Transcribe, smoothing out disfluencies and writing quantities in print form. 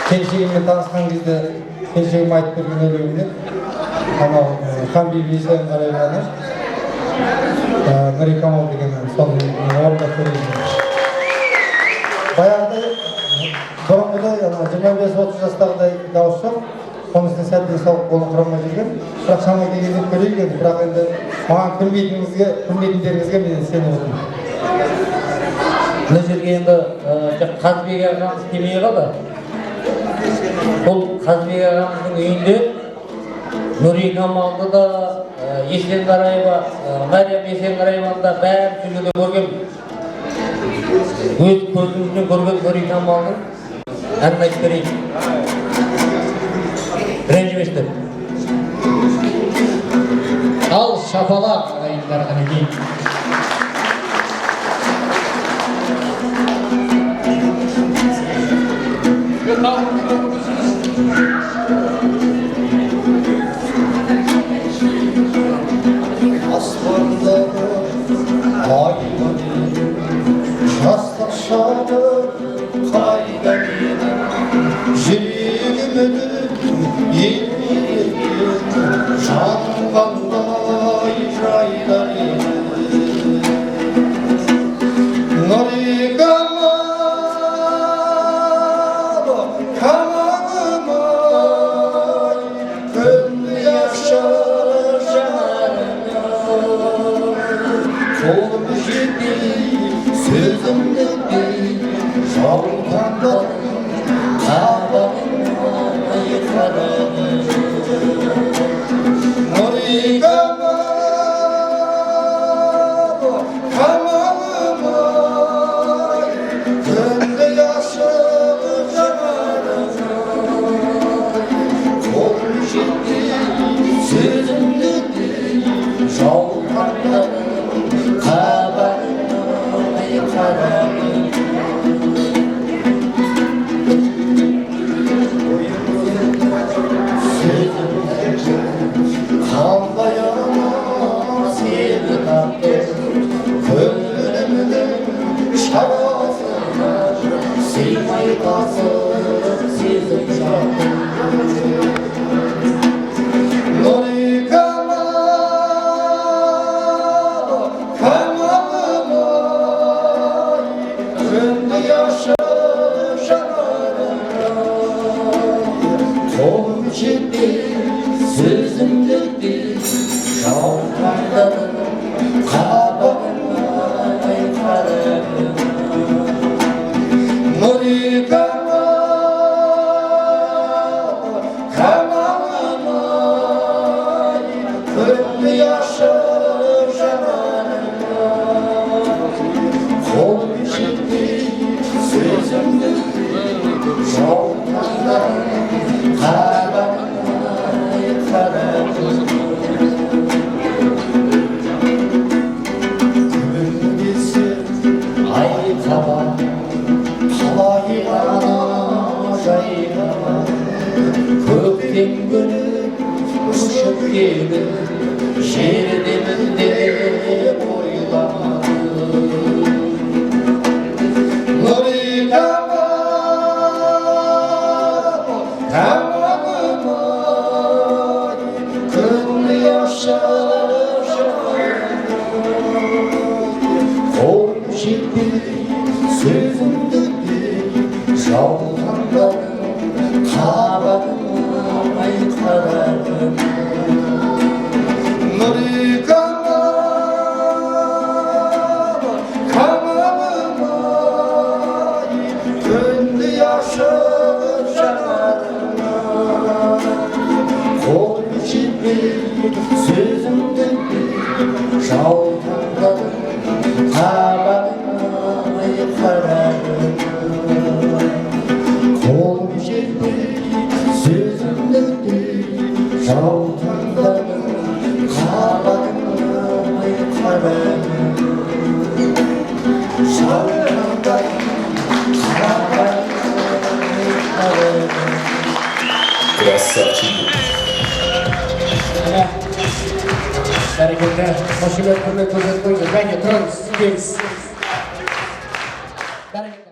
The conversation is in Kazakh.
Келіншегіммен танысқан кезде келіншегім айтып берген өлеңде анау хан бибиден қарайланы Нұри Камал деген соны орындап берейін. Баяғыда бұрынғыдай 25-30 жастағыдай дауыс жоқ. Оның үстіне сәл денсаулық қолын құрамай жүрген. Бірақ шамаға келгенде көрейік енді, бірақ енді маған күлмейтіндеріңізге мен сеніп отырмын. Мына жерге енді Қазбек ағамыз келмей қалды. Бұл Қазбек ағамыздың үйінде Нұри Камалды да, Есенғараева, Мариям Есенғараеваны да бәрі жүргенде көрген. Өз көзімізбен көрген Нұри Камалдың әнін айтып берейін. Ренжіместер. Ал шапалақ ағайындар қанекей. Аспандағы айдан жастық шағы қайда менің жүрегімді елмелеткен жанғандай жайдар еді. Нұри Камал, Камалым-ай, күнді ашыр жанарыңа, қолым жетпей, сөзім жетпей, жаутаңдадым қабағыңа қарадым. Нұри Камал, Камалым-ай, күнді ашыр жанарыңа, қолым жетпей, сөзім жетпей, жаутаңдадым қабағыңа қарадым. Қандай ана сені таптым, көңілімнің шарасына сыймай тасып сезім жаттым. Нұри Камал, Камалым-ай, күнді ашыр жанарыңа, қолым жетпей, сөзім жетпей, жаутаңдадым қабағыңа қарадым. Нұри Камал, Камалым-ай, күнді ашыр жанарыңа, қолым жетпей, сөзім жетпей, жаутаңдадым қабағыңа қарадым. Күн келсе ай қабақ, қалай ғана жайғаған, көктем күні ұшып келіп, жердемін деп ойламадым. Нұри Камал, Камалым-ай, күнді ашыр жанарыңа, қолым жетпей, сөзім жетпей, жаутаңдадым қабағыңа қарадым. Нұри Камал, Камалым-ай, күнді ашыр жанарыңа, қолым жетпей, сөзім жетпей, жаутаңдадым қабағыңа қарадым. Қолым жетпей, сөзім жетпей, жаутаңдадым қабағыңа қарадым. Жаутаңдадым қабағыңа қарадым. Красавчик. Бәрекелді, қошемет құрмет көрсетіп қойды. Және тұрыңыз, келіңіз. Бәрекелді.